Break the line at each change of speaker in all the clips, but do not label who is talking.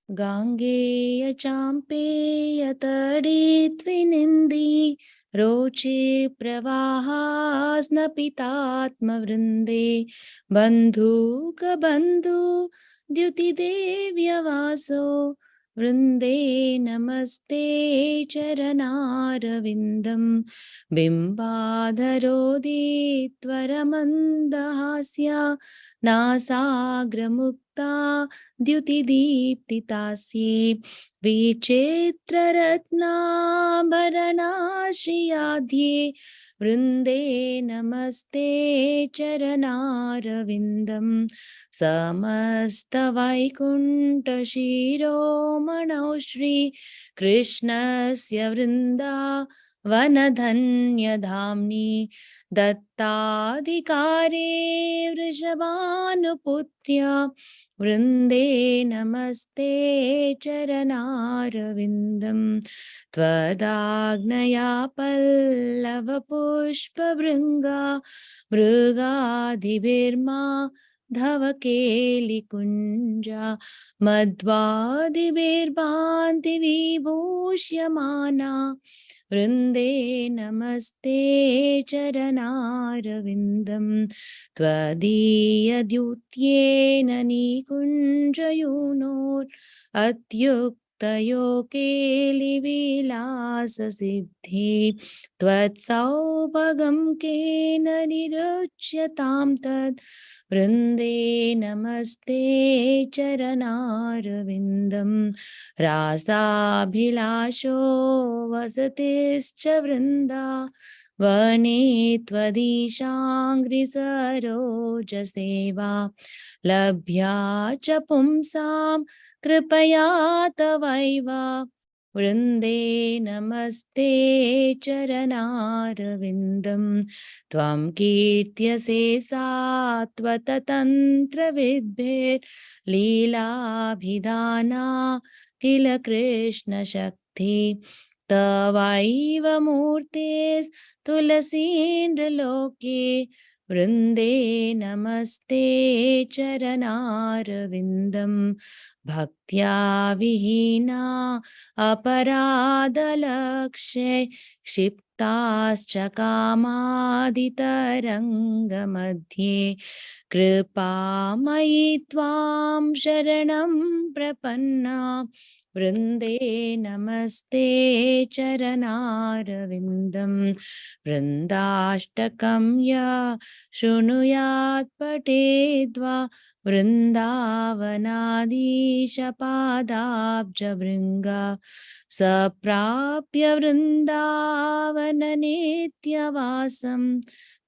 गाङ्गेय चाम्पेय तडे त्विनिन्दी रोचे प्रवाहास्नपितात्मवृन्दे बन्धूकबन्धु द्युतिदेव्यवासो वृन्दे नमस्ते चरणारविन्दं बिम्बाधरोदित्वरमन्दहास्या नासाग्रमुक्ता द्युतिदीप्तितास्ये विचित्ररत्नाभरणाश्रियाध्ये वृन्दे नमस्ते चरणारविन्दं समस्तवैकुण्ठशिरोमणौ श्रीकृष्णस्य वृन्दावनधन्यधाम्नि दत्ताधिकारे वृषभानुपुत्र्या वृन्दे नमस्ते चरणारविन्दं त्वदाज्ञया पल्लवपुष्पभृङ्गा मृगाधिभिर्मा धवकेलिकुञ्जा मध्वादिभिर्भान्तिविभूष्यमाना वृन्दे नमस्ते चरणारविन्दं त्वदीयद्युत्येन निकुञ्जयूनोरत्युक्तयो केलिविलाससिद्धे त्वत्सौभगं केन निरुच्यतां तत् वृन्दे नमस्ते चरणारविन्दं रासाभिलाषो वसतिश्च वृन्दावने त्वदीशाङ्घ्रिसरोजसेवा लभ्या च पुंसां कृपया तवैव वृन्दे नमस्ते चरणारविन्दं त्वं कीर्त्यसे सात्वततन्त्रविद्भिर्लीलाभिधाना किल कृष्णशक्ति तवैव मूर्तिस्तुलसीन्द्रलोके वृन्दे नमस्ते चरणारविन्दं भक्त्या विहीना अपराधलक्ष्ये क्षिप्ताश्च कामादितरङ्गमध्ये कृपामयि त्वां शरणं प्रपन्ना वृन्दे नमस्ते चरणारविन्दं वृन्दाष्टकं या शृणुयात् पठेद्वा वृन्दावनाधीशपादाब्जभृङ्गा सप्राप्य वृन्दावननित्यवासं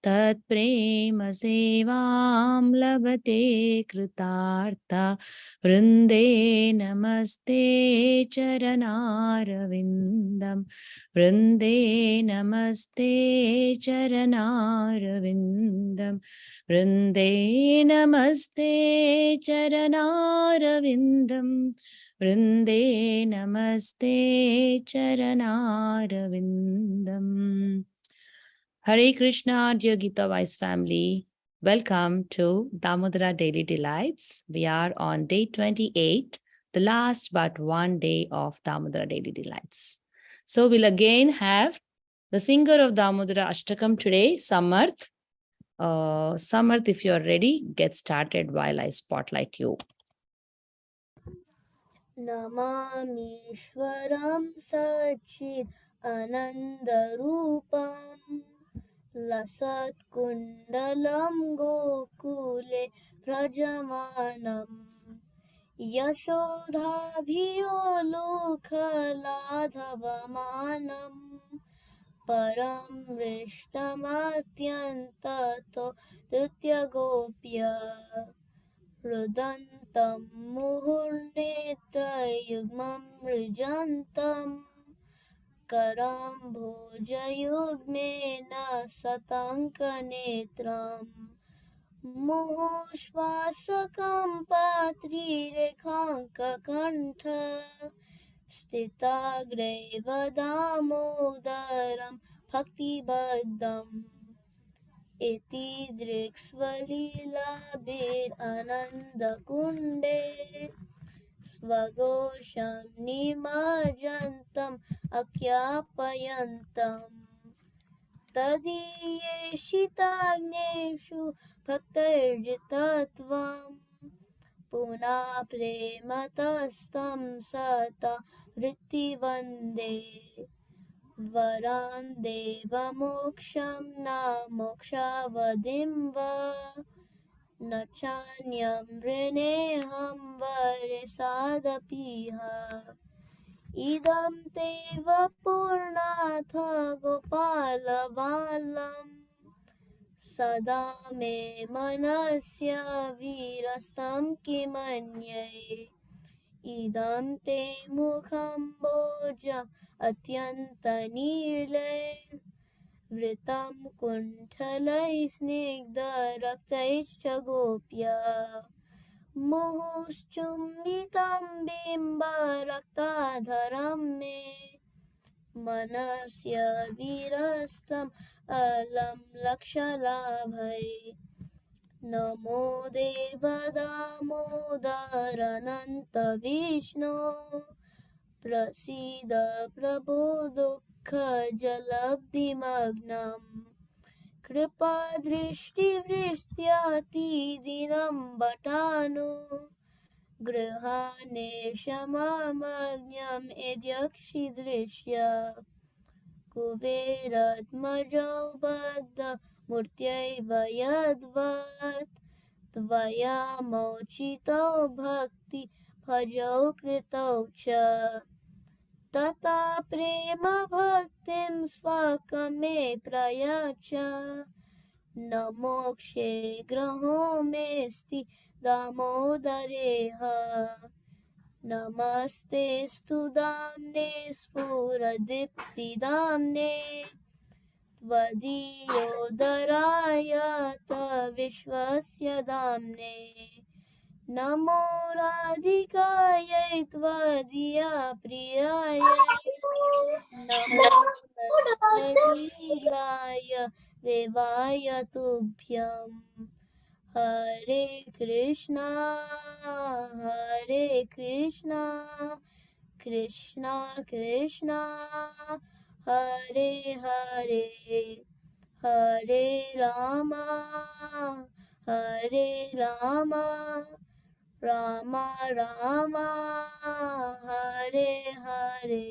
तत्प्रेम सेवां लभते कृतार्था वृन्दे नमस्ते चरणारविन्दं वृन्दे नमस्ते चरणारविन्दं वृन्दे नमस्ते चरणारविन्दं वृन्दे नमस्ते चरणारविन्दम्. Hare Krishna, dear Gita Wise family. Welcome to Damodara Daily Delights. We are on day 28, the last but one day of Damodara Daily Delights. So we'll again have the singer of Damodara Ashtakam today, Samarth. Samarth, if you're ready, get started while I spotlight you.
नमामीश्वरं सच्चित् आनन्दरूपम् लसत्कुण्डलं गोकुले व्रजमानम् यशोधाभियोलुखलाधवमानम् परं मृष्टमत्यन्ततो नृत्यगोप्य रुदन्तं मुहुर्नेत्रयुग्मं मृजन्तं करं भोजयुग्मेन सतङ्कनेत्रं मुहुश्वासकं पात्रीरेखाङ्ककण्ठ स्थिताग्रैव दामोदरं भक्तिबद्धम् इति दृक्स्वलीलाभिरानन्दकुण्डे स्वघोषं निमज्जन्तम् अख्यापयन्तम् तदीयेषिताग्नेषु भक्तैर्जितत्वम् पुनः प्रेमतस्तं सता वृत्तिवन्दे वरां देवमोक्षं न मोक्षावधिं वा न चान्यं वृणेऽहं वरे सादपीह इदं ते वपुर्नाथ गोपालबालम् सदा मे मनस्य वीरस्तं किमन्ये इदं ते मुखं भोजम् अत्यन्तनीले वृतं कुण्ठलैः स्निग्धरक्तैश्च गोप्य मुहुश्चुम्बितं बिम्बरक्ताधरं मे मनस्य वीरस्तम् अलं लक्षलाभै नमो देवदामोदरनन्त विष्णो प्रसीद प्रभो दुःखजलब्धिमग्नम् कृपादृष्टिवृष्ट्यातिदिनं वटानु गृहान्नेशममज्ञं यद्यक्षिदृश्य कुबेरात्मजौ बद्धमूर्त्यैव यद्वत् त्वयामोचितौ भक्ति भजौ कृतौ च तथा प्रेम भक्तिं स्वकं मे प्रयच्छ न मोक्षे ग्रहो मेऽस्ति दामोदरेह नमस्तेऽस्तु दाम्ने स्फुरदीप्तिदाम्ने त्वदीयोदराय विश्वस्य दाम्ने नमो राधिकायै त्वदीया प्रियाय नमो नन्दलीलाय देवाय तुभ्यं हरे Krishna Krishna Krishna Hare Hare Hare Rama Ram Ram Hare Hare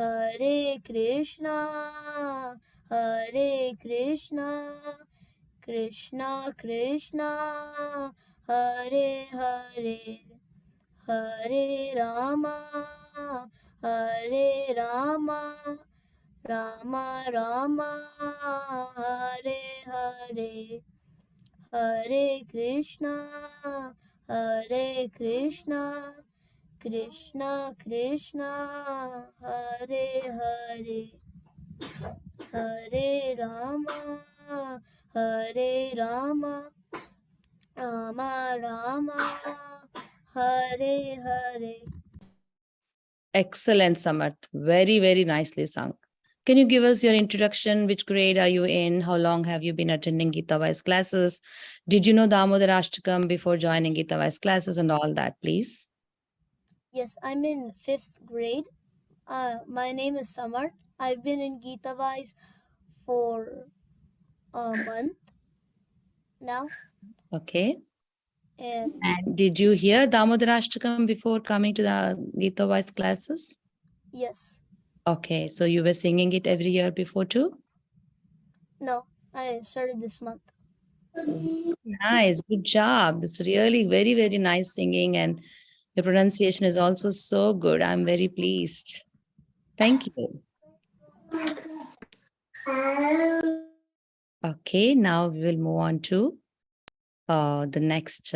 Hare Krishna Krishna Krishna Hare Hare Hare Ram Ram Ram Hare Hare Hare Krishna Krishna Krishna Hare Hare Hare Ram Ram Ram Hare Hare.
Excellent, Samarth. Very, very nicely sung. Can you give us your introduction? Which grade are you in? How long have you been attending Gita Wise classes? Did you know Damodara Ashtakam before joining Gita Wise classes and all that, please?
Yes, I'm in 5th grade. My name is Samarth. I've been in Gita Wise for a month now.
Okay.
And
did you hear Damodara Ashtakam before coming to the Gita Wise classes?
yes.
Okay, so you were singing it every year before too?
No, I started this month.
Nice, good job. That's really very, very nice singing, and your pronunciation is also so good. I'm very pleased. Thank you. Okay, now we will move on to the next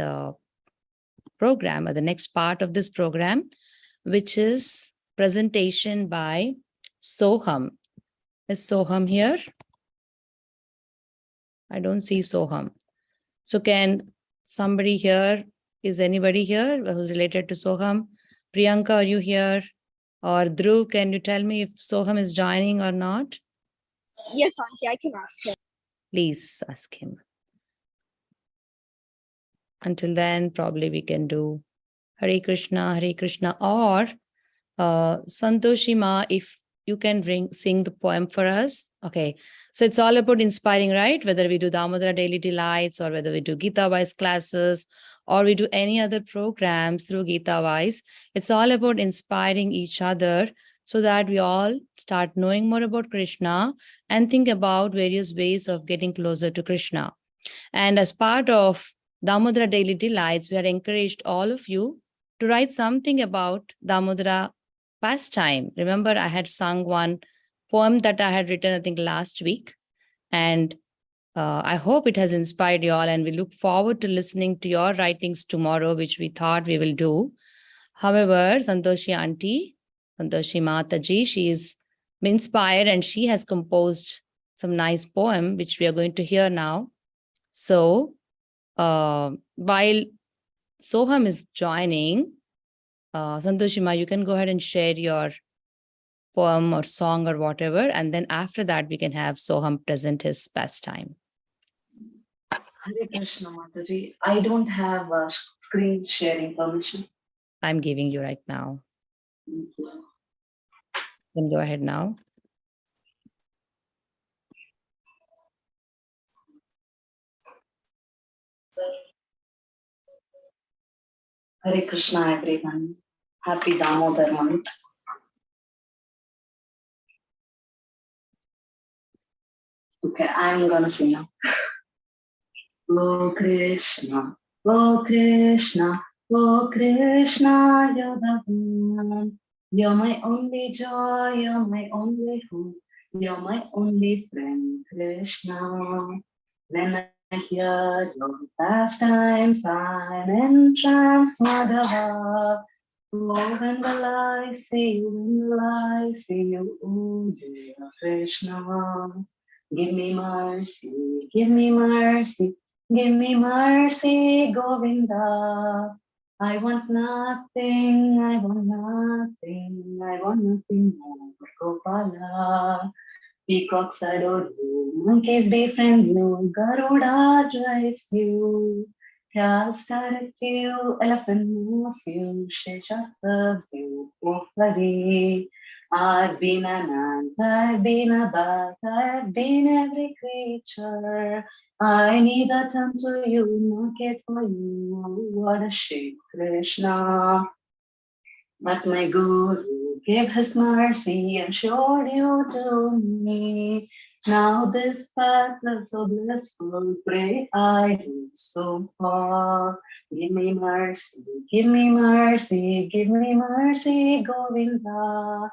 program, or the next part of this program, which is presentation by Soham. Is Soham here? I don't see Soham. So can somebody here, is anybody here who's related to Soham? Priyanka, are you here? Or Dhruv, can you tell me if Soham is joining or not?
Yes, Auntie, I can ask him.
Please ask him. Until then, probably we can do Hare Krishna, or Santoshima, if you can sing the poem for us. Okay. So it's all about inspiring, right? Whether we do Damodara Daily Delights or whether we do Gita Wise classes or we do any other programs through Gita Wise, it's all about inspiring each other so that we all start knowing more about Krishna and think about various ways of getting closer to Krishna. And as part of Damodara Daily Delights, we had encouraged all of you to write something about Damodara pastime. Remember, I had sung one poem that I had written, I think, last week. And I hope it has inspired you all. And we look forward to listening to your writings tomorrow, which we thought we will do. However, Santoshi Auntie, Santoshi Mataji, she is inspired and she has composed some nice poem, which we are going to hear now. So, while Soham is joining, Santoshima, you can go ahead and share your poem or song or whatever. And then after that, we can have Soham present his pastime.
Hare Krishna Mataji. I don't have a screen sharing permission.
I'm giving you right now.
Thank you.
You can go ahead now.
Hare Krishna everyone. Happy Damodar month. Okay, I'm gonna sing now. Oh Krishna, oh Krishna, oh Krishna, you're the one. You're my only joy, you're my only hope, you're my only friend, Krishna. When I hear your pastimes, I'm entranced, Madhava. Oh, when will I see you, when will I see you, oh dear Krishna. Give me mercy, give me mercy, give me mercy, Govinda. I want nothing, I want nothing, I want nothing more, Gopala. Peacocks adore you, monkeys befriend you, Garuda drives you, cows direct you, elephant moves you, Shesha serves you, oh Hari. I've been an ant, I've been a bat, I've been every creature. I neither turn to you nor care for you. What a shame, Krishna. But my Guru gave his mercy and showed you to me. Now this path looks so blissful, pray I do so far. Give me mercy, give me mercy, give me mercy, Govinda.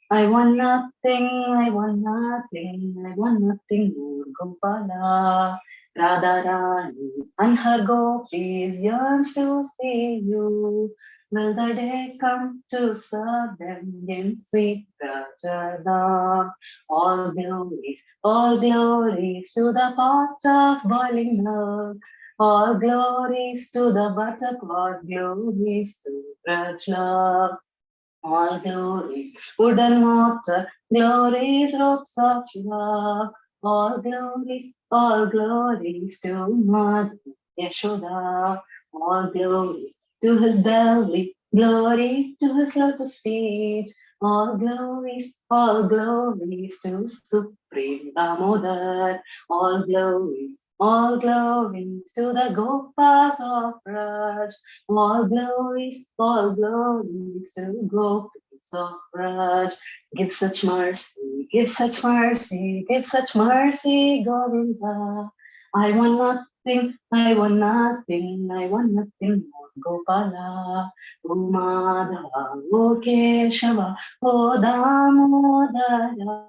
I want nothing, I want nothing, I want nothing more, Gopala. Radharani and her gopis yearns to see you. Will the day come to serve them in sweet Rajada? All glories to the pot of boiling milk. All glories to the buttercup, glories to Rajla. All glories, wood and mortar, glories, ropes of love. All glories to Mother Yashoda. All glories to his belly, glories to his lotus feet. All glories to Supreme Damodar. All glories to the Gopas of Raj. All glories to gopis of Raj. Give such mercy, give such mercy, give such mercy, Govinda. I want nothing, I want nothing, I want nothing more, Gopala. O Madhava, O Keshava, O Damodara,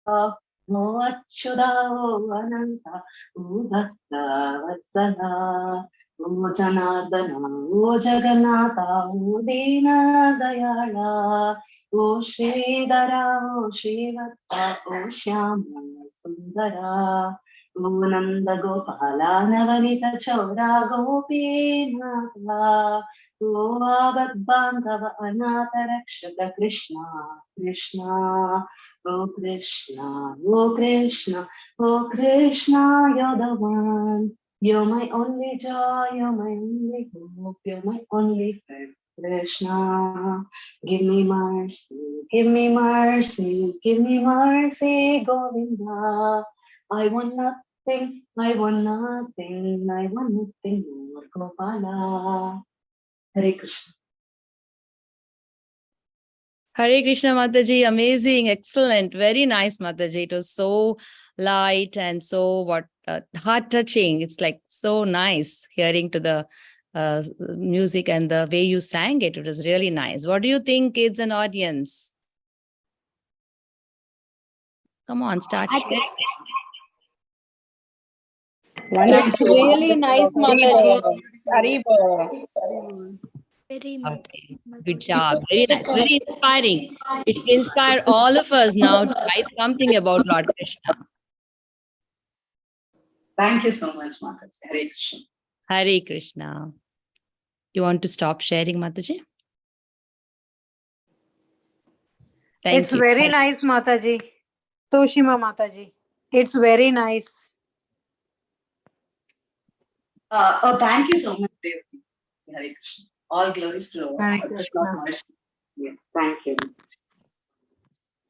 O Achyuta, O Ananta, O Bhakta Vatsala. O Janardana, O Jagannatha, O Dina Dayala, O Sridhara, O Srivatsa, O Shyama Sundara, O Nanda Gopala, Navanita Chaura, Gopinatha, O Abad Bandhava, Anatha Rakshaka, Krishna, Krishna, O Krishna, O Krishna, O Krishna, you're the one. You're my only joy, you're my only hope, you're my only friend, Krishna, give me mercy, give me mercy, give me mercy, Govinda. I want nothing, I want nothing, I want nothing more, Gopala. Hare Krishna.
Hare Krishna Mataji, amazing, excellent, very nice Mataji. It was so light and so heart touching. It's like so nice hearing to the music and the way you sang it. It was really nice. What do you think, kids and audience? Come on, start sharing.
It's really nice, Mataji.
Very
Okay, good job. Very nice, very inspiring. It will inspire all of us now to write something about Lord Krishna.
Thank you so much, Mataji. Hare Krishna.
Hare Krishna. You want to stop sharing, Mataji? Thank
It's
you.
very nice, Mataji. Toshima Mataji. It's very nice.
Thank you so much, Devaki. Hare Krishna. All glories to
Hare
Krishna's
Krishna.
mercy. Yeah, thank you.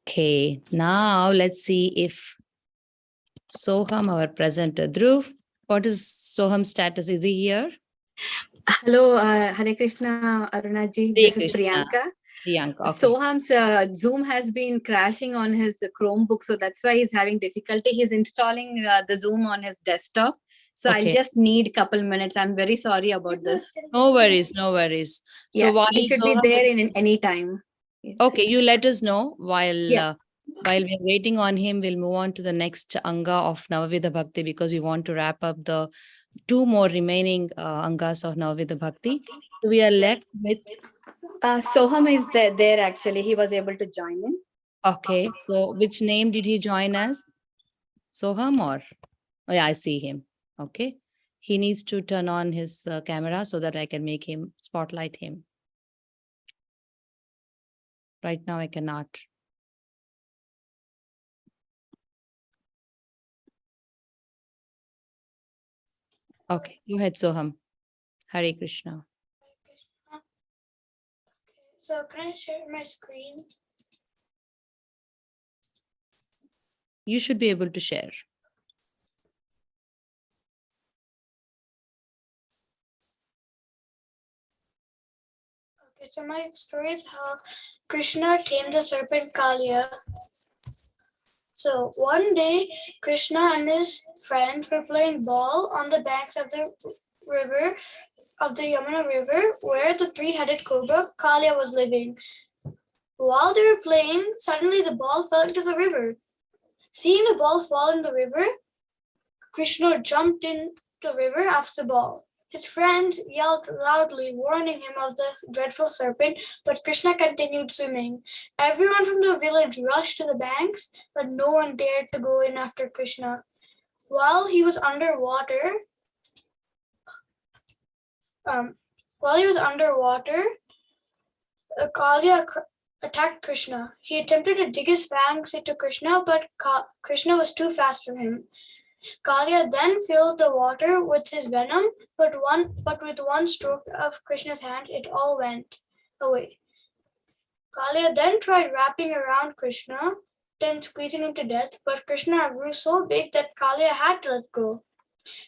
Okay, now let's see if Soham, our presenter, Dhruv, what is Soham's status? Is he here?
Hello, Hare Krishna, Arunaji.
Hare
This is
Krishna.
Priyanka.
Priyanka, okay.
Soham's Zoom has been crashing on his Chromebook, so that's why he's having difficulty. He's installing the Zoom on his desktop. So
Okay.
I'll just need a couple minutes. I'm very sorry about this.
No worries, no worries. So
Yeah,
while
he should be
Soham
there
is-
in any time.
Okay, you let us know while
Yeah.
while we're waiting on him. We'll move on to the next Anga of Navavidha Bhakti because we want to wrap up the 2 more remaining Angas of Navavidha Bhakti. So we are left with,
Soham is there actually. He was able to join in.
okay, so which name did he join as? Soham or? Oh yeah, I see him. Okay. He needs to turn on his camera so that I can make him spotlight him. Right now I cannot. Okay, go ahead, Soham. Hare Krishna.
So can I share my screen?
You should be able to share.
Okay, so my story is how Krishna tamed the serpent Kaliya. So one day, Krishna and his friends were playing ball on the banks of the river, of the Yamuna River, where the three-headed cobra Kaliya was living. While they were playing, suddenly the ball fell into the river. Seeing the ball fall in the river, Krishna jumped in the river after the ball. His friends yelled loudly, warning him of the dreadful serpent, but Krishna continued swimming. Everyone from the village rushed to the banks, but no one dared to go in after Krishna. While he was underwater, Kaliya attacked Krishna. He attempted to dig his fangs into Krishna, but Krishna was too fast for him. Kaliya then filled the water with his venom, but with one stroke of Krishna's hand, it all went away. Kaliya then tried wrapping around Krishna, then squeezing him to death, but Krishna grew so big that Kaliya had to let go.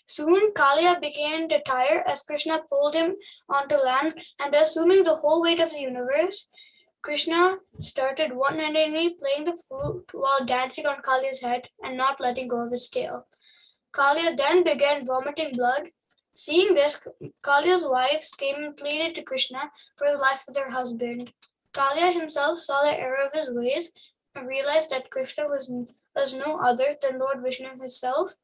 Soon Kaliya began to tire as Krishna pulled him onto land, and assuming the whole weight of the universe, Krishna started one-handedly playing the flute while dancing on Kaliya's head and not letting go of his tail. Kaliya then began vomiting blood. Seeing this, Kaliya's wives came and pleaded to Krishna for the life of their husband. Kaliya himself saw the error of his ways and realized that Krishna was no other than Lord Vishnu himself.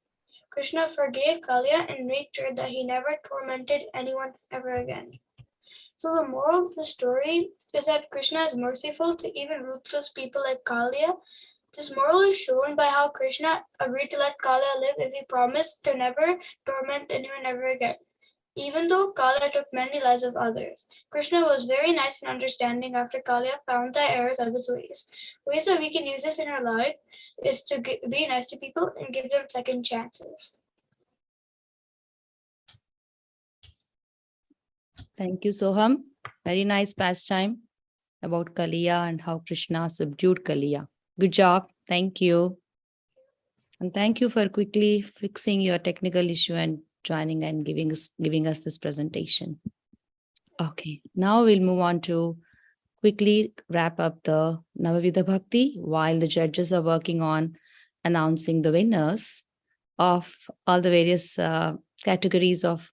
Krishna forgave Kaliya and made sure that he never tormented anyone ever again. So the moral of the story is that Krishna is merciful to even ruthless people like Kaliya. This moral is shown by how Krishna agreed to let Kaliya live if he promised to never torment anyone ever again. Even though Kaliya took many lives of others, Krishna was very nice and understanding after Kaliya found the errors of his ways. Ways that we can use this in our life is to be nice to people and give them second chances.
Thank you, Soham. Very nice pastime about Kaliya and how Krishna subdued Kaliya. Good job. Thank you. And thank you for quickly fixing your technical issue and joining and giving us this presentation. Okay, now we'll move on to quickly wrap up the Navavidha Bhakti while the judges are working on announcing the winners of all the various categories of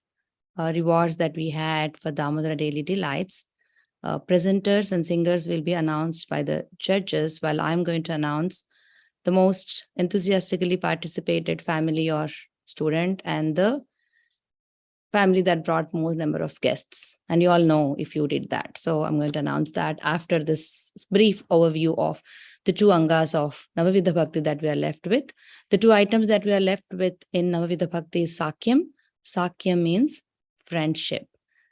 rewards that we had for Damodara Daily Delights. Presenters and singers will be announced by the judges, while I'm going to announce the most enthusiastically participated family or student and the family that brought more number of guests. And you all know if you did that. So I'm going to announce that after this brief overview of the two angas of Navavidha Bhakti that we are left with. The two items that we are left with in Navavidha Bhakti is Sakyam. Sakyam means friendship.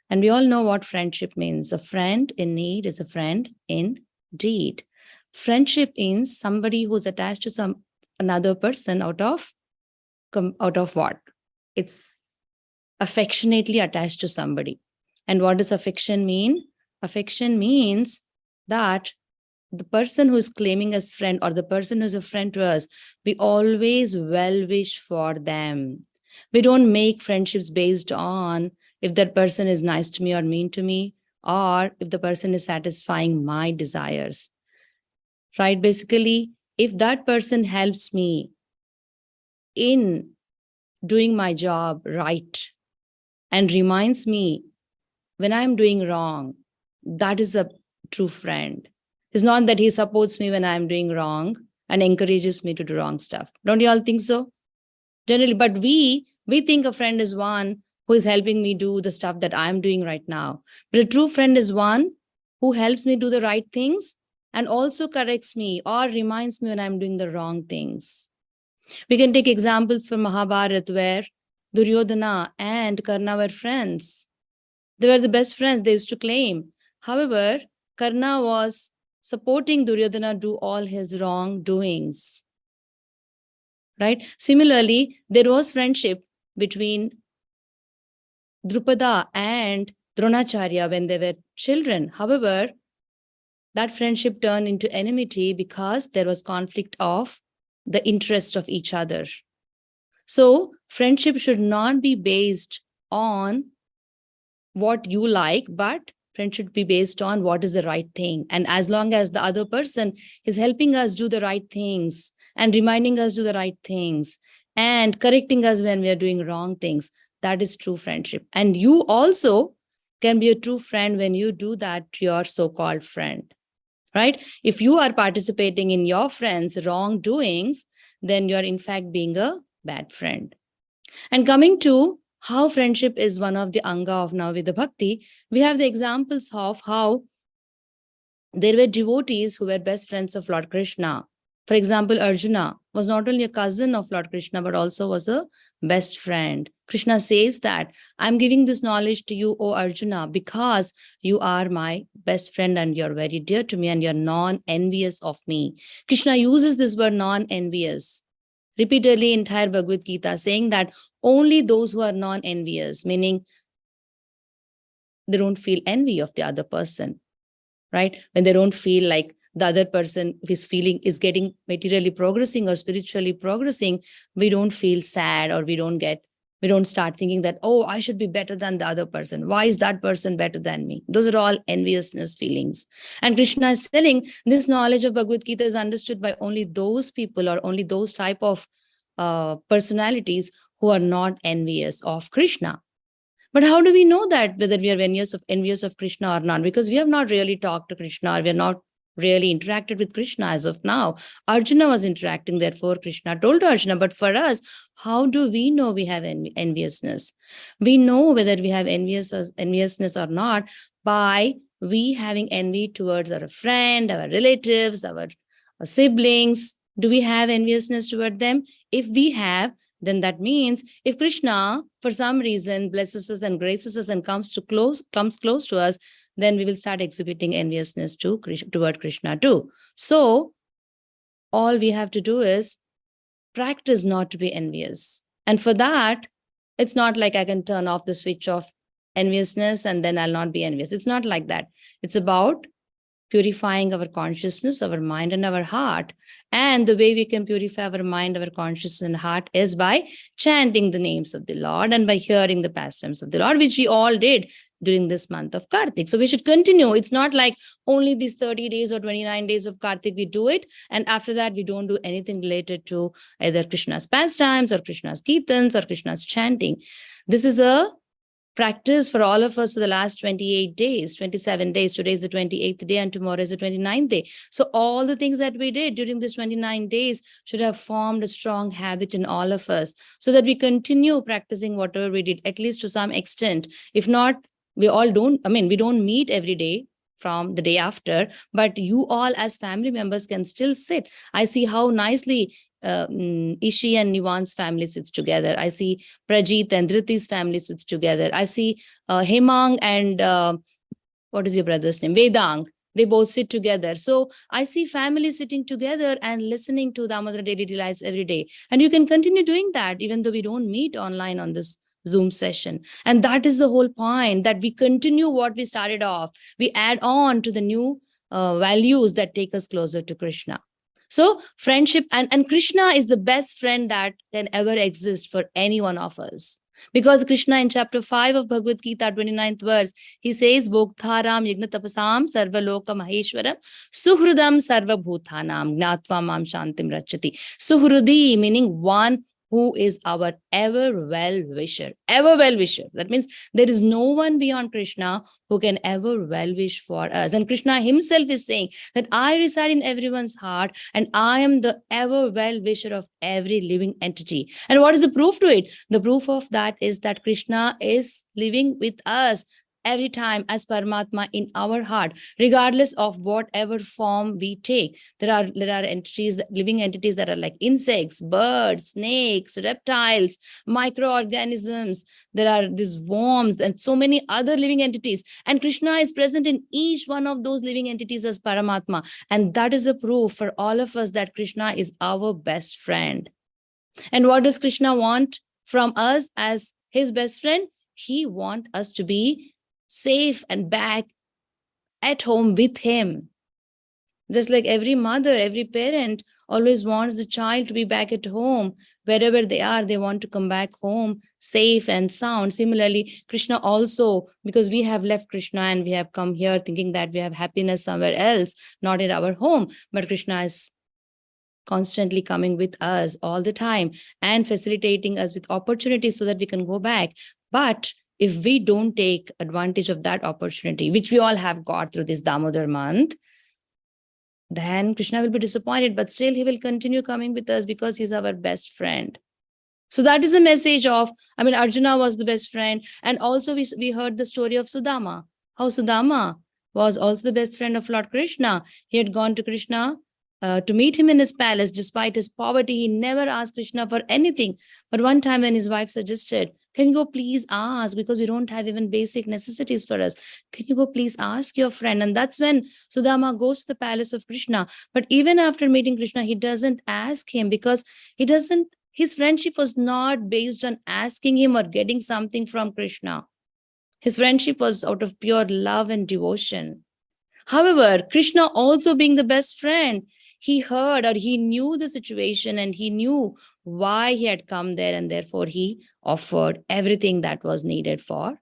And we all know what friendship means. A friend in need is a friend indeed. Friendship means somebody who's attached to another person out of what? It's affectionately attached to somebody. And what does affection mean? Affection means that the person who is claiming as friend or the person who's a friend to us, we always well wish for them. We don't make friendships based on if that person is nice to me or mean to me, or if the person is satisfying my desires. Right? Basically, if that person helps me in doing my job right and reminds me when I'm doing wrong, that is a true friend. It's not that he supports me when I'm doing wrong and encourages me to do wrong stuff. Don't you all think so? Generally, but we think a friend is one who is helping me do the stuff that I'm doing right now. But a true friend is one who helps me do the right things and also corrects me or reminds me when I'm doing the wrong things. We can take examples from Mahabharata where Duryodhana and Karna were friends. They were the best friends, they used to claim. However, Karna was supporting Duryodhana do all his wrongdoings. Right? Similarly, there was friendship between Drupada and Dronacharya when they were children. However, that friendship turned into enmity because there was conflict of the interest of each other. So, friendship should not be based on what you like, but friendship should be based on what is the right thing. And as long as the other person is helping us do the right things and reminding us do the right things and correcting us when we are doing wrong things, that is true friendship. And you also can be a true friend when you do that to your so-called friend, right? If you are participating in your friend's wrongdoings, then you're in fact being a bad friend. And coming to how friendship is one of the anga of Navavidha Bhakti, we have the examples of how there were devotees who were best friends of Lord Krishna. For example, Arjuna was not only a cousin of Lord Krishna, but also was a best friend. Krishna says that, I'm giving this knowledge to you, O Arjuna, because you are my best friend and you're very dear to me and you're non-envious of me. Krishna uses this word non-envious repeatedly in entire Bhagavad Gita, saying that only those who are non-envious, meaning they don't feel envy of the other person, right? When they don't feel like the other person is getting materially progressing or spiritually progressing, we don't feel sad or we don't start thinking that, oh, I should be better than the other person. Why is that person better than me? Those are all enviousness feelings. And Krishna is telling this knowledge of Bhagavad Gita is understood by only those people or only those type of personalities who are not envious of Krishna. But how do we know that whether we are envious of Krishna or not? Because we have not really talked to Krishna or we are not really interacted with Krishna as of now. Arjuna was interacting, therefore Krishna told to Arjuna. But for us, how do we know we have enviousness? We know whether we have enviousness or not by we having envy towards our friend, our relatives, our siblings. Do we have enviousness toward them? If we have, then that means if Krishna, for some reason, blesses us and graces us and comes close to us, then we will start exhibiting enviousness toward Krishna too. So all we have to do is practice not to be envious. And for that, it's not like I can turn off the switch of enviousness and then I'll not be envious. It's not like that. It's about purifying our consciousness, our mind, and our heart. And the way we can purify our mind, our consciousness, and heart is by chanting the names of the Lord and by hearing the pastimes of the Lord, which we all did during this month of Kartik. So we should continue. It's not like only these 30 days or 29 days of Kartik we do it, and after that we don't do anything related to either Krishna's pastimes or Krishna's kirtans or Krishna's chanting. This is a practice for all of us for the last 28 days, 27 days. Today is the 28th day and tomorrow is the 29th day. So all the things that we did during this 29 days should have formed a strong habit in all of us so that we continue practicing whatever we did, at least to some extent. If not, we don't meet every day from the day after, but you all as family members can still sit. I see how nicely Ishi and Nivan's family sits together. I see Prajit and Dhriti's family sits together. I see Hemang and what is your brother's name? Vedang. They both sit together. So I see families sitting together and listening to Damodara Daily Delights every day. And you can continue doing that even though we don't meet online on this Zoom session. And that is the whole point, that we continue what we started off. We add on to the new values that take us closer to Krishna. So friendship and Krishna is the best friend that can ever exist for any one of us. Because Krishna in chapter 5 of Bhagavad Gita, 29th verse, he says, Bhoktharam yagna tapasam sarvaloka maheshwaram suhrudam sarvabhutanam gnatva mam shantim rachati. Suhrudi meaning one who is our ever well-wisher, ever well-wisher. That means there is no one beyond Krishna who can ever well-wish for us. And Krishna himself is saying that I reside in everyone's heart and I am the ever well-wisher of every living entity. And what is the proof to it? The proof of that is that Krishna is living with us every time as Paramatma in our heart, regardless of whatever form we take. There are entities, living entities that are like insects, birds, snakes, reptiles, microorganisms. There are these worms and so many other living entities. And Krishna is present in each one of those living entities as Paramatma. And that is a proof for all of us that Krishna is our best friend. And what does Krishna want from us as his best friend? He wants us to be safe and back at home with him. Just like every mother, every parent always wants the child to be back at home. Wherever they are, they want to come back home safe and sound. Similarly, Krishna also, because we have left Krishna and we have come here thinking that we have happiness somewhere else, not in our home, but Krishna is constantly coming with us all the time and facilitating us with opportunities so that we can go back. But if we don't take advantage of that opportunity, which we all have got through this Damodar month, then Krishna will be disappointed, but still he will continue coming with us because he's our best friend. So that is the message of, Arjuna was the best friend. And also we heard the story of Sudama, how Sudama was also the best friend of Lord Krishna. He had gone to Krishna to meet him in his palace. Despite his poverty, he never asked Krishna for anything. But one time when his wife suggested, can you go please ask, because we don't have even basic necessities for us. Can you go please ask your friend? And that's when Sudama goes to the palace of Krishna. But even after meeting Krishna, he doesn't ask him because his friendship was not based on asking him or getting something from Krishna. His friendship was out of pure love and devotion. However, Krishna also being the best friend, he heard or he knew the situation and he knew why he had come there, and therefore he offered everything that was needed for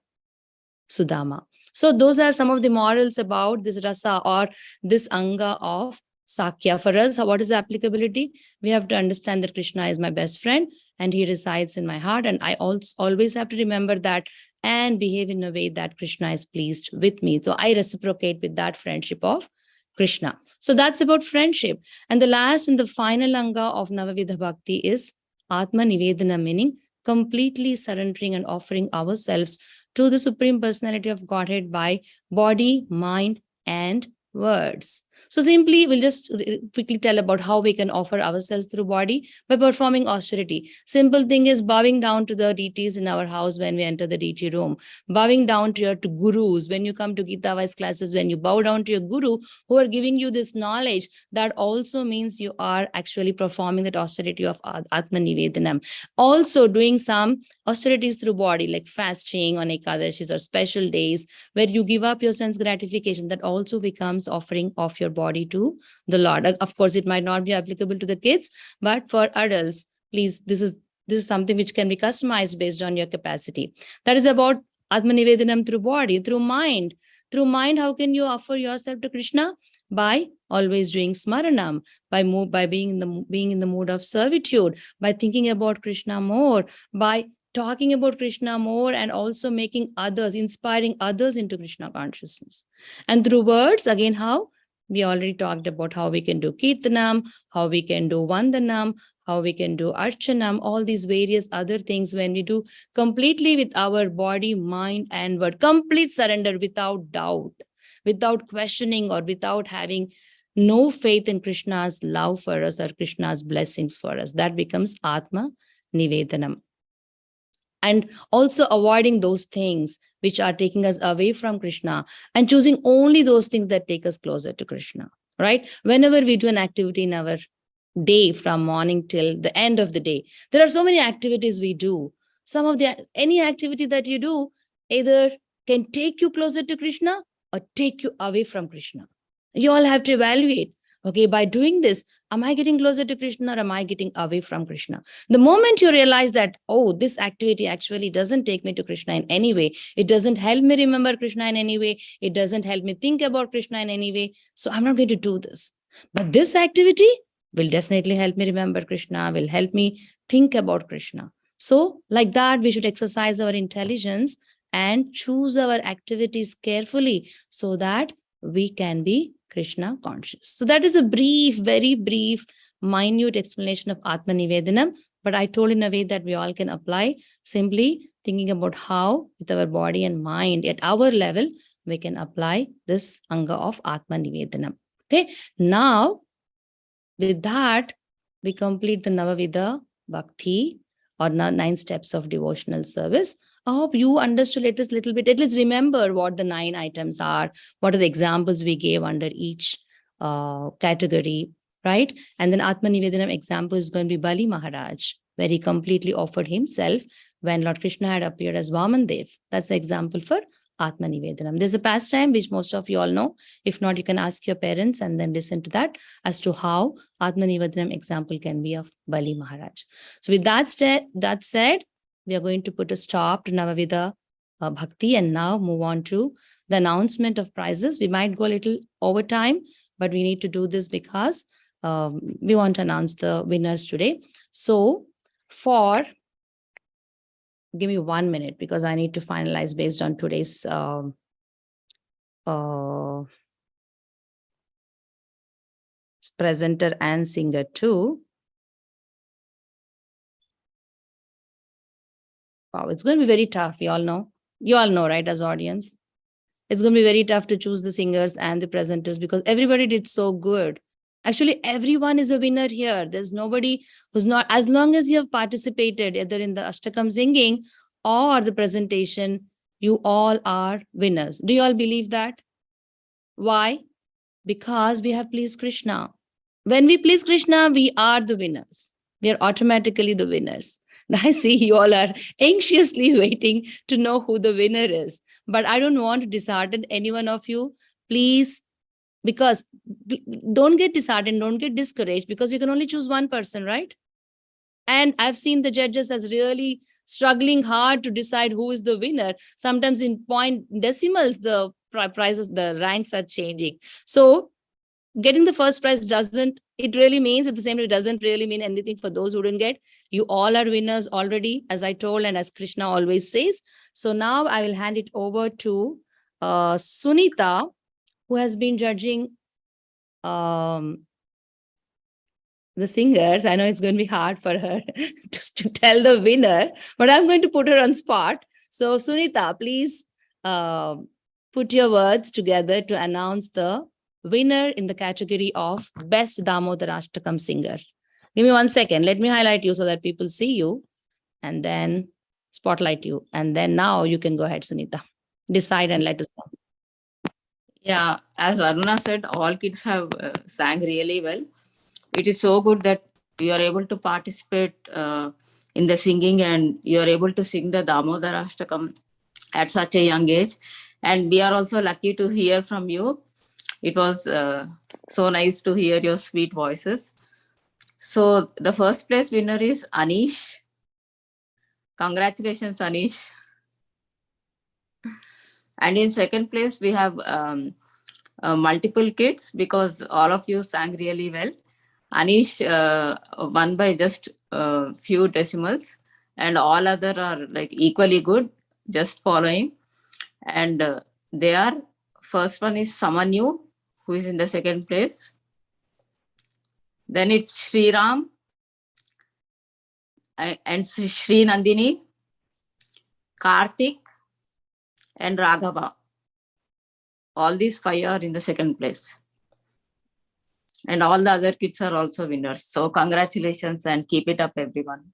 Sudama. So those are some of the morals about this rasa or this anga of Sakya. For us, what is the applicability? We have to understand that Krishna is my best friend and he resides in my heart. And I also always have to remember that and behave in a way that Krishna is pleased with me. So I reciprocate with that friendship of Krishna. So that's about friendship. And the last and the final anga of Navavidha Bhakti is Atma Nivedana, meaning completely surrendering and offering ourselves to the Supreme Personality of Godhead by body, mind, and words. So simply, we'll just quickly tell about how we can offer ourselves through body by performing austerity. Simple thing is bowing down to the deities in our house when we enter the deity room, bowing down to your gurus when you come to Gita wise classes, when you bow down to your guru who are giving you this knowledge, that also means you are actually performing that austerity of Atma Nivedanam. Also doing some austerities through body like fasting on Ekadashis or special days where you give up your sense gratification, that also becomes offering of your body to the Lord. Of course, it might not be applicable to the kids, but for adults, please, this is something which can be customized based on your capacity. That is about Atma Nivedanam through body, through mind. Through mind, how can you offer yourself to Krishna? By always doing smaranam, by being in the mood of servitude, by thinking about Krishna more, by talking about Krishna more, and also making others, inspiring others into Krishna consciousness. And through words, again, how? We already talked about how we can do Kirtanam, how we can do Vandanam, how we can do Archanam, all these various other things when we do completely with our body, mind, and word, complete surrender without doubt, without questioning, or without having no faith in Krishna's love for us or Krishna's blessings for us. That becomes Atma Nivedanam. And also avoiding those things which are taking us away from Krishna and choosing only those things that take us closer to Krishna, right? Whenever we do an activity in our day from morning till the end of the day, there are so many activities we do. Any activity that you do either can take you closer to Krishna or take you away from Krishna. You all have to evaluate. Okay, by doing this, am I getting closer to Krishna or am I getting away from Krishna? The moment you realize that, oh, this activity actually doesn't take me to Krishna in any way, it doesn't help me remember Krishna in any way, it doesn't help me think about Krishna in any way, so I'm not going to do this. But this activity will definitely help me remember Krishna, will help me think about Krishna. So like that, we should exercise our intelligence and choose our activities carefully so that we can be Krishna conscious. So that is a brief, very brief, minute explanation of Atma Nivedanam. But I told in a way that we all can apply, simply thinking about how with our body and mind at our level, we can apply this Anga of Atma Nivedanam. Okay. Now, with that, we complete the Navavida Bhakti or 9 steps of devotional service. I hope you understood it a little bit. At least remember what the 9 items are, what are the examples we gave under each category, right? And then Atma Nivedanam example is going to be Bali Maharaj, where he completely offered himself when Lord Krishna had appeared as Vaman Dev. That's the example for Atma Nivedanam. There's a pastime which most of you all know. If not, you can ask your parents and then listen to that as to how Atma Nivedanam example can be of Bali Maharaj. So with that said, we are going to put a stop to Navavida Bhakti and now move on to the announcement of prizes. We might go a little over time, but we need to do this because we want to announce the winners today. So give me 1 minute because I need to finalize based on today's presenter and singer too. Wow, it's going to be very tough. You all know, right, as audience? It's going to be very tough to choose the singers and the presenters because everybody did so good. Actually, everyone is a winner here. There's nobody who's not, as long as you have participated either in the Ashtakam singing or the presentation, you all are winners. Do you all believe that? Why? Because we have pleased Krishna. When we please Krishna, we are the winners. We are automatically the winners. I see you all are anxiously waiting to know who the winner is. But I don't want to dishearten any one of you. Please, because don't get disheartened, don't get discouraged because you can only choose one person, right? And I've seen the judges as really struggling hard to decide who is the winner. Sometimes in point decimals, the prizes, the ranks are changing. So getting the first prize it really means at the same time, it doesn't really mean anything for those who didn't get. You all are winners already, as I told and as Krishna always says. So now I will hand it over to Sunita, who has been judging the singers. I know it's going to be hard for her to tell the winner, but I'm going to put her on spot. So Sunita, please put your words together to announce the winner in the category of Best Damodara Ashtakam Singer. Give me 1 second. Let me highlight you so that people see you and then spotlight you. And then now you can go ahead, Sunita. Decide and let us know.
Yeah, as Aruna said, all kids have sang really well. It is so good that you are able to participate in the singing and you are able to sing the Damodara Ashtakam at such a young age. And we are also lucky to hear from you. It was so nice to hear your sweet voices. So the first place winner is Anish. Congratulations, Anish. And in second place, we have multiple kids because all of you sang really well. Anish won by just a few decimals, and all other are like equally good, just following. And they are, first one is Samanyu, who is in the second place. Then it's Sriram and Sri Nandini, Karthik, and Raghava. All these 5 are in the second place. And all the other kids are also winners. So congratulations and keep it up, everyone.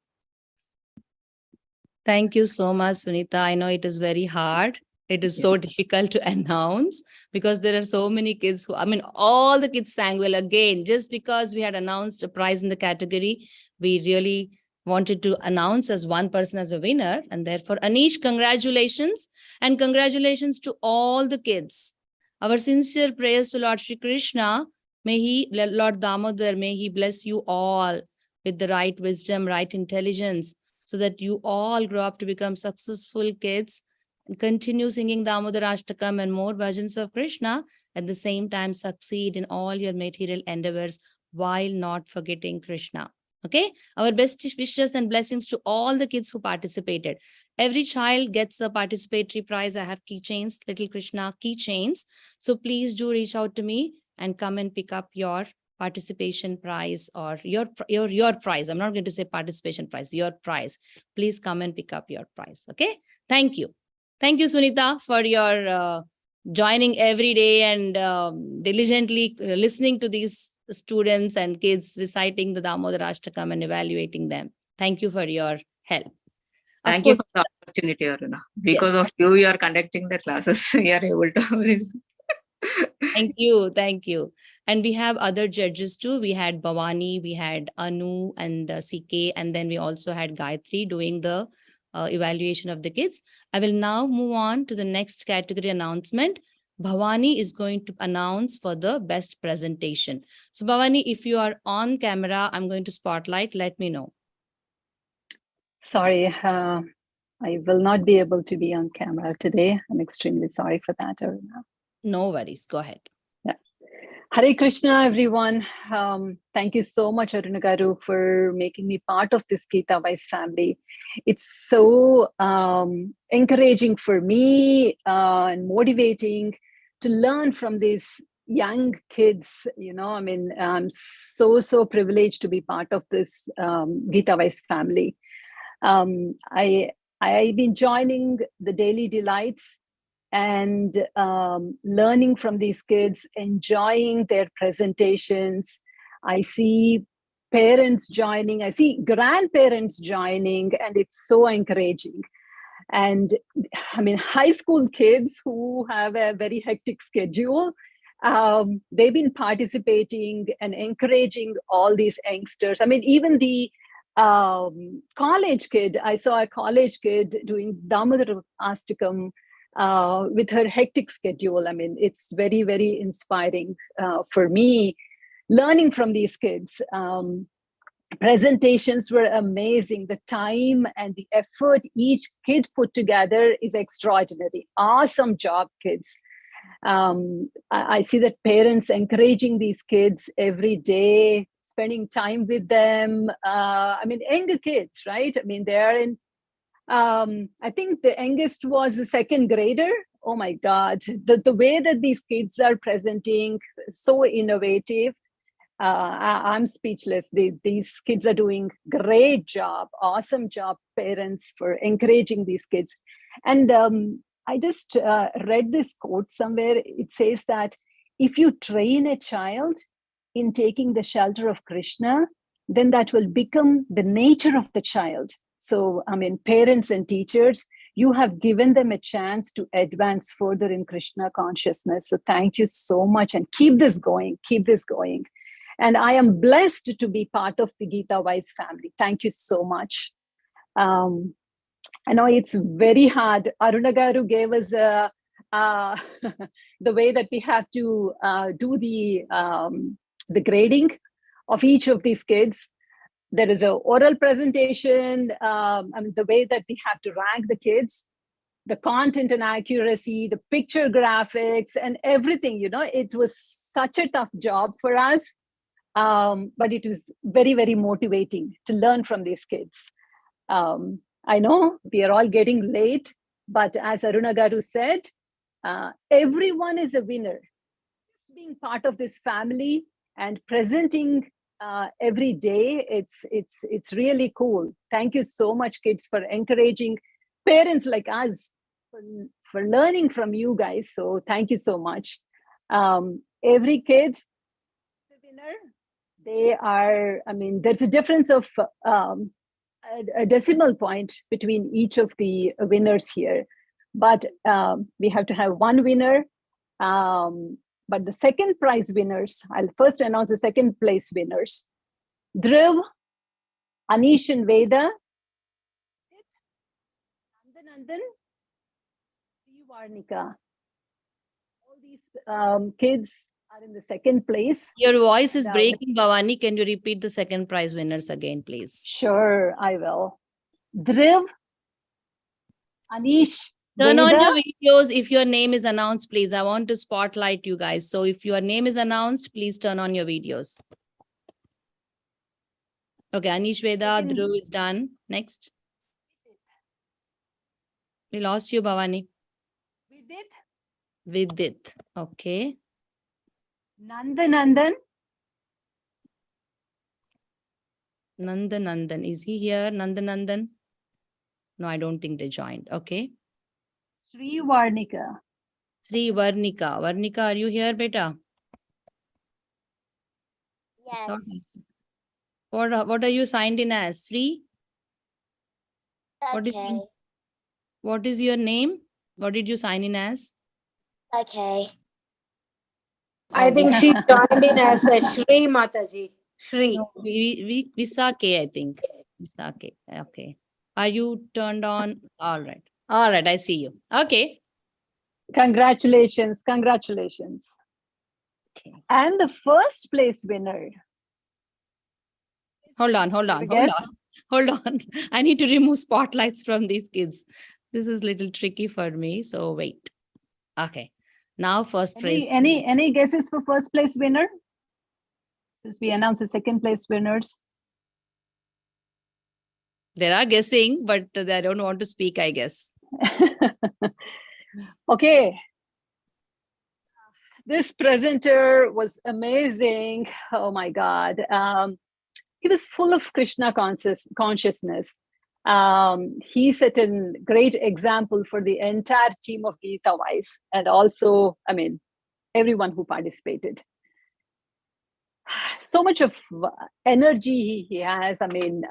Thank you so much, Sunita. I know it is very hard. It is so difficult to announce because there are so many kids who, I mean, all the kids sang well. Again, just because we had announced a prize in the category, we really wanted to announce as one person as a winner. And therefore, Anish, congratulations. And congratulations to all the kids. Our sincere prayers to Lord Shri Krishna. May he, Lord Damodar, may he bless you all with the right wisdom, right intelligence, so that you all grow up to become successful kids and continue singing Damodara Ashtakam and more bhajans of Krishna, at the same time succeed in all your material endeavors while not forgetting Krishna. Okay, our best wishes and blessings to all the kids who participated. Every child gets a participatory prize. I have keychains, Little Krishna keychains. So please do reach out to me and come and pick up your participation prize or your prize. I'm not going to say participation prize, your prize. Please come and pick up your prize. Okay, thank you. Thank you, Sunita, for your joining every day and diligently listening to these students and kids reciting the Damodara Ashtakam and evaluating them. Thank you for your help.
Thank you for the opportunity, Aruna. Because of you, you are conducting the classes. We are able to.
Thank you. Thank you. And we have other judges too. We had Bhavani, we had Anu and CK, and then we also had Gayatri doing the evaluation of the kids. I will now move on to the next category announcement. Bhavani is going to announce for the best presentation. So Bhavani, if you are on camera, I'm going to spotlight. Let me know.
Sorry, I will not be able to be on camera today. I'm extremely sorry for that, Aruna.
No worries. Go ahead.
Yeah. Hare Krishna, everyone. Thank you so much, Aruna Garu, for making me part of this Gita Wise family. It's so encouraging for me and motivating to learn from these young kids. You know, I mean, I'm so privileged to be part of this Gita Wise family. I've been joining the Daily Delights and learning from these kids, enjoying their presentations. I see parents joining, I see grandparents joining, and it's so encouraging. And I mean, high school kids who have a very hectic schedule, they've been participating and encouraging all these youngsters. I mean, even the college kid, I saw a college kid doing Damodara Ashtakam with her hectic schedule. I mean, it's very inspiring for me, learning from these kids. Presentations were amazing. The time and the effort each kid put together is extraordinary. Awesome job, kids. I see that parents encouraging these kids every day, spending time with them. I mean, younger kids, right? I mean, they are in, I think the youngest was a second grader. Oh my God, the way that these kids are presenting, so innovative. I'm speechless. These kids are doing great job, awesome job, parents, for encouraging these kids. And I just read this quote somewhere. It says that if you train a child in taking the shelter of Krishna, then that will become the nature of the child. So, I mean, parents and teachers, you have given them a chance to advance further in Krishna consciousness. So thank you so much, and keep this going, keep this going. And I am blessed to be part of the Gita Wise family. Thank you so much. I know it's very hard. Aruna Garu gave us the way that we have to do the grading of each of these kids. There is an oral presentation, I mean, the way that we have to rank the kids, the content and accuracy, the picture graphics and everything, you know, it was such a tough job for us. But it was very, very motivating to learn from these kids. I know we are all getting late, but as Aruna Garu said, everyone is a winner. Being part of this family and presenting every day, it's really cool. Thank you so much, kids, for encouraging parents like us for learning from you guys. So thank you so much. Every kid is a winner. They are, I mean, there's a difference of a decimal point between each of the winners here, but we have to have one winner. But the second prize winners, I'll first announce the second place winners. Dhruv, Anish and Veda, Nandan, Varnika. All these kids are in the second place.
Your voice is breaking, Bhavani. Can you repeat the second prize winners again, please?
Sure, I will. Dhruv, Anish,
Turn on
Veda.
your videos if your name is announced, please. I want to spotlight you guys. So if your name is announced, please turn on your videos. Okay, Anish, Veda, Dhruv is done. Next. We lost you, Bhavani. Vidit. Okay.
Nandan.
Nandan. Is he here? Nandan? No, I don't think they joined. Okay.
Sri Varnika.
Varnika. Varnika, are you here, beta?
Yes.
What are you signed in as? Sri?
Okay.
What is your name? What did you sign in as?
Okay.
I think she joined in as a Shri Mataji. Shri.
No, Visake, I think. Visake. Okay. Are you turned on? All right. I see you. Okay.
Congratulations.
Okay.
And the first place winner.
Hold on. I need to remove spotlights from these kids. This is a little tricky for me. So wait. Okay. Now first place.
Any guesses for first place winner? Since we announced the second place winners.
There are guessing, but they don't want to speak, I guess.
Okay. This presenter was amazing. Oh my God. He was full of Krishna consciousness. He set a great example for the entire team of Gita Wise, and also, I mean, everyone who participated. So much of energy he has. I mean,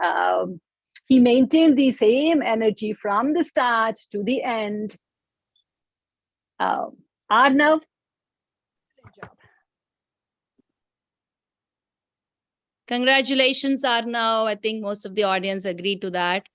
he maintained the same energy from the start to the end. Arnav, good job.
Congratulations, Arnav. I think most of the audience agreed to that.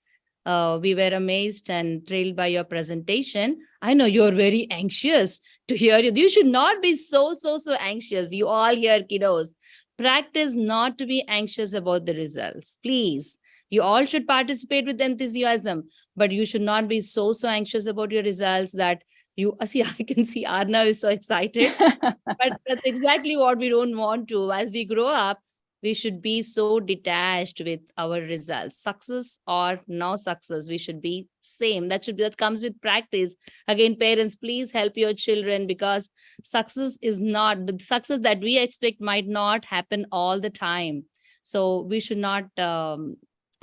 We were amazed and thrilled by your presentation. I know you're very anxious to hear you. You should not be so anxious. You all here, kiddos. Practice not to be anxious about the results. Please. You all should participate with enthusiasm, but you should not be so anxious about your results that you see. I can see Arnav is so excited, but that's exactly what we don't want to. As we grow up, we should be so detached with our results, success or no success. We should be same. That comes with practice. Again, parents, please help your children, because success is not the success that we expect might not happen all the time. So we should not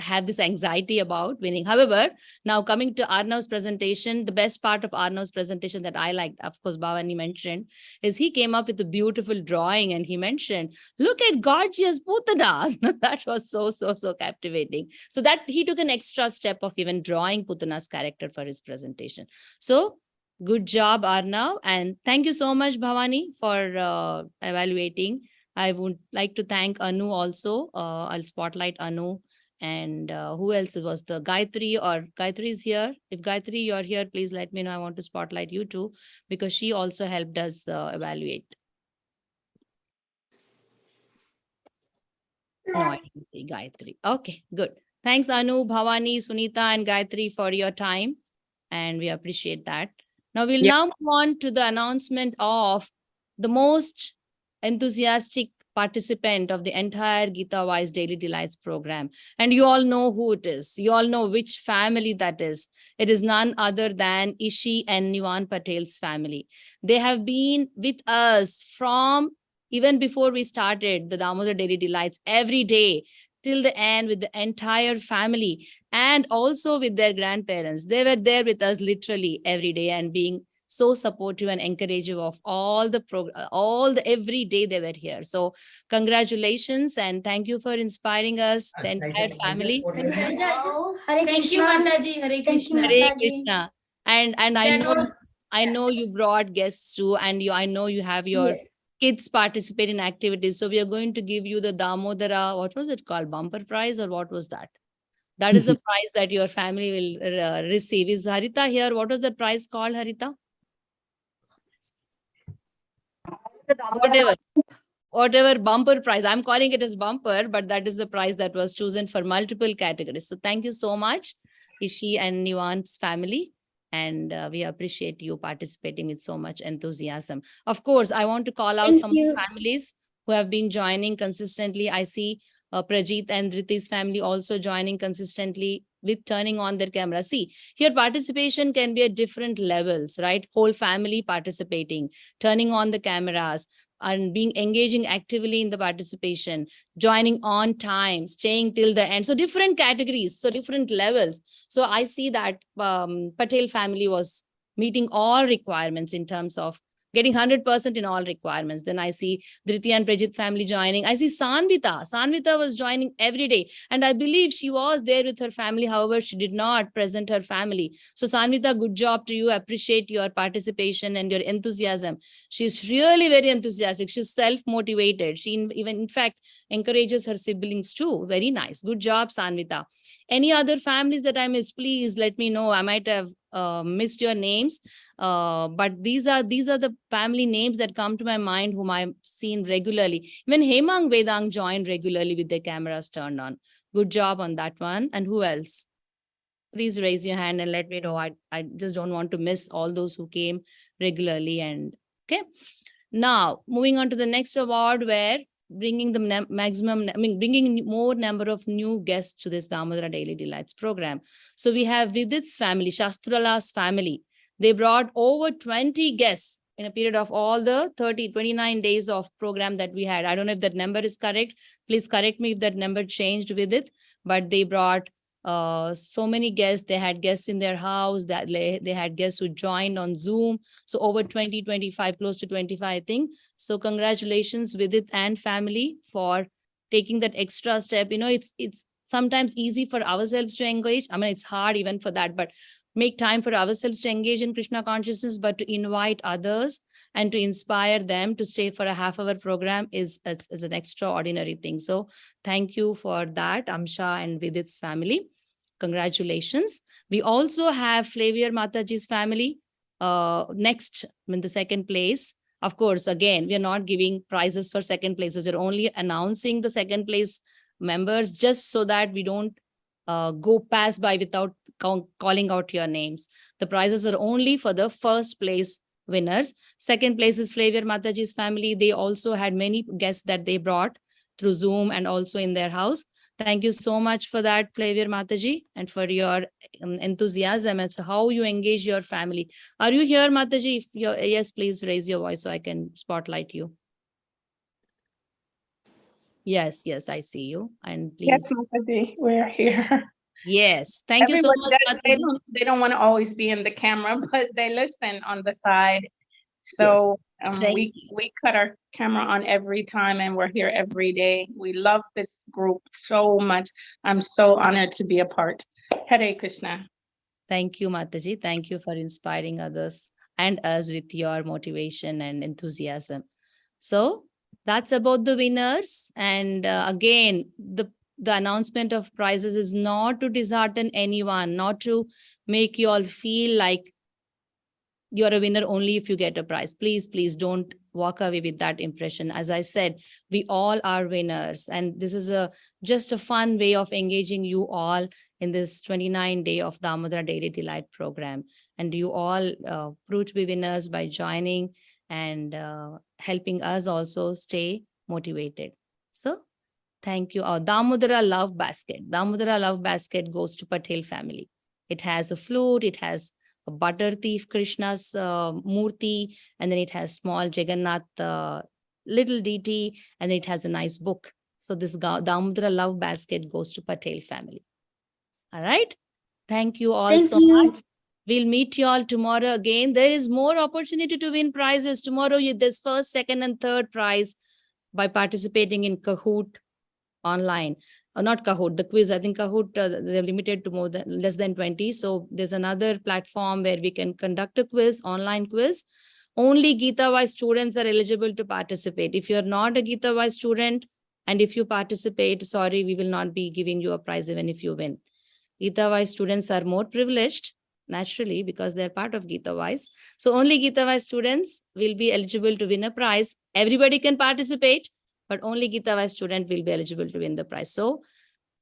have this anxiety about winning. However, now coming to Arnav's presentation, the best part of Arnav's presentation that I liked, of course, Bhavani mentioned, is he came up with a beautiful drawing and he mentioned, look at gorgeous Putana. That was so captivating. So that he took an extra step of even drawing Putana's character for his presentation. So good job, Arnav. And thank you so much, Bhavani, for evaluating. I would like to thank Anu also. I'll spotlight Anu. And who else was the Gayatri, or Gayatri is here? If Gayatri, you're here, please let me know. I want to spotlight you too, because she also helped us evaluate. No, I didn't see Gayatri. Okay, good. Thanks, Anu, Bhavani, Sunita, and Gayatri for your time. And we appreciate that. Now we'll now move on to the announcement of the most enthusiastic participant of the entire Gita Wise Daily Delights program. And you all know who it is. You all know which family that is. It is none other than Ishi and Nivan Patel's family. They have been with us from even before we started the Damodara Daily Delights every day till the end with the entire family and also with their grandparents. They were there with us literally every day and being so supportive and encouraging of all the every day they were here. So congratulations and thank you for inspiring us, the entire family.
Thank you, Mataji. Hare Krishna.
Hare Krishna. And I know you brought guests too, and I know you have your kids participate in activities. So we are going to give you the Damodara, what was it called? Bumper prize, or what was that? That is the prize that your family will receive. Is Harita here? What was the prize called, Harita? Whatever bumper prize. I'm calling it as bumper, but that is the prize that was chosen for multiple categories. So thank you so much, Ishi and Nivan's family. And we appreciate you participating with so much enthusiasm. Of course, I want to call out some families who have been joining consistently. I see Prajit and Dhriti's family also joining consistently with turning on their camera. See, here participation can be at different levels, right? Whole family participating, turning on the cameras, and being engaging actively in the participation, joining on time, staying till the end. So different categories, so different levels. So I see that Patel family was meeting all requirements in terms of getting 100% in all requirements. Then I see Dhriti and Prajit family joining. I see Sanvita. Sanvita was joining every day. And I believe she was there with her family. However, she did not present her family. So Sanvita, good job to you. Appreciate your participation and your enthusiasm. She's really very enthusiastic. She's self-motivated. She even, in fact, encourages her siblings too. Very nice. Good job, Sanvita. Any other families that I missed, please let me know. I might have missed your names. But these are the family names that come to my mind whom I've seen regularly. Even Hemang Vedang joined regularly with their cameras turned on. Good job on that one. And who else? Please raise your hand and let me know. I just don't want to miss all those who came regularly. And okay. Now, moving on to the next award, where bringing the bringing more number of new guests to this Damodara Daily Delights program. So we have Vidit's family, Shastrala's family. They brought over 20 guests in a period of all the 29 days of program that we had. I don't know if that number is correct. Please correct me if that number changed with it. But they brought so many guests. They had guests in their house, that they had guests who joined on Zoom. So over 20, 25, close to 25, I think. So congratulations Vidit and family for taking that extra step. You know, it's sometimes easy for ourselves to engage. I mean, it's hard even for that, but make time for ourselves to engage in Krishna consciousness, but to invite others and to inspire them to stay for a half-hour program is an extraordinary thing. So thank you for that, Amsha and Vidit's family. Congratulations. We also have Flavia Mataji's family next in the second place. Of course, again, we are not giving prizes for second places. We're only announcing the second place members just so that we don't go pass by without calling out your names. The prizes are only for the first place winners. Second place is Flavia Mataji's family. They also had many guests that they brought through Zoom and also in their house. Thank you so much for that, Flavia Mataji, and for your enthusiasm and how you engage your family. Are you here, Mataji? If yes, please raise your voice so I can spotlight you. Yes, yes, I see you. And
Yes,
please.
Mataji, we're here.
Yes, thank you so
Everyone
much,
does,
Mataji.
they don't want to always be in the camera, but they listen on the side.
Yes.
So
Thank
we
you.
we cut our camera on every time, and we're here every day. We love this group so much. I'm so honored to be a part. Hare Krishna.
Thank you, Mataji. Thank you for inspiring others and us with your motivation and enthusiasm. So that's about the winners. And again, the announcement of prizes is not to dishearten anyone, not to make you all feel like you're a winner only if you get a prize. Please, please don't walk away with that impression. As I said, we all are winners. And this is just a fun way of engaging you all in this 29-day of Damodara Daily Delight program. And you all prove to be winners by joining and helping us also stay motivated. So thank you. Damodara Love Basket. Damodara Love Basket goes to Patel family. It has a flute, it has a butter thief Krishna's murti, and then it has small Jagannath little deity, and it has a nice book. So this Damodara Love Basket goes to Patel family. All right. Thank you all
Thank
so
you.
much. We'll meet you all tomorrow again. There is more opportunity to win prizes. Tomorrow, there's first, second, and third prize by participating in Kahoot online. Not Kahoot, the quiz. I think Kahoot, they're limited to less than 20. So there's another platform where we can conduct a quiz, online quiz. Only Gita Wise students are eligible to participate. If you're not a Gita Wise student, and if you participate, sorry, we will not be giving you a prize even if you win. Gita Wise students are more privileged, naturally, because they're part of Gita Wise. So only Gita Wise students will be eligible to win a prize. Everybody can participate, but only Gita Wise student will be eligible to win the prize. So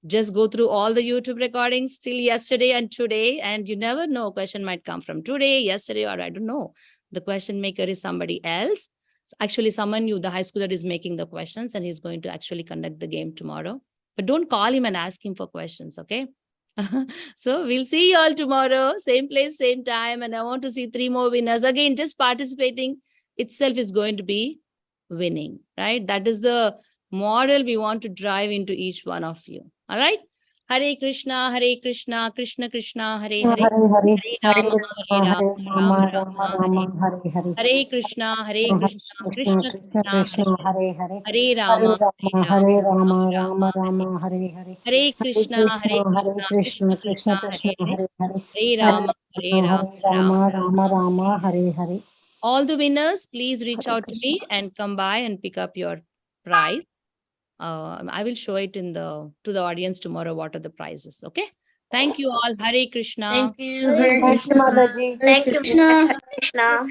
just go through all the YouTube recordings till yesterday and today, and you never know, question might come from today, yesterday, or I don't know. The question maker is somebody else. Actually, someone new, the high schooler is making the questions, and he's going to actually conduct the game tomorrow. But don't call him and ask him for questions, okay? So we'll see you all tomorrow, same place, same time. And I want to see 3 more winners. Again, just participating itself is going to be winning, right? That is the model we want to drive into each one of you. All right. Hare Krishna, Krishna Krishna, Hare Hare,
Hare Hare,
Hare
Hare
Rama,
Rama, Hare
Rama
Rama, Rama
Rama, Hare
Rama, Hare Hare.
Hare Krishna,
Hare
Krishna
Krishna,
Krishna
Krishna
Krishna,
Krishna, Hare Hare.
Hare
Hare
Rama,
Rama,
Rama
Hare Rama, Rama
Rama,
Rama, Hare Hare.
Hare
Hare
Krishna,
Krishna, Hare
Krishna
Krishna, Krishna
Krishna,
Krishna,
Hare Hare,
Hare Hare.
Hare
Hare
Rama,
Rama, Hare
Rama.
Rama, Rama Rama, Hare Hare.
All the winners, please reach
Hare
out to
Krishna.
me and come by and pick up your prize. I will show it to the audience tomorrow. What are the prizes? Okay. Thank you all. Hare Krishna.
Thank you. Hare
Thank you,
Krishna.
Mataji.
Hare Krishna.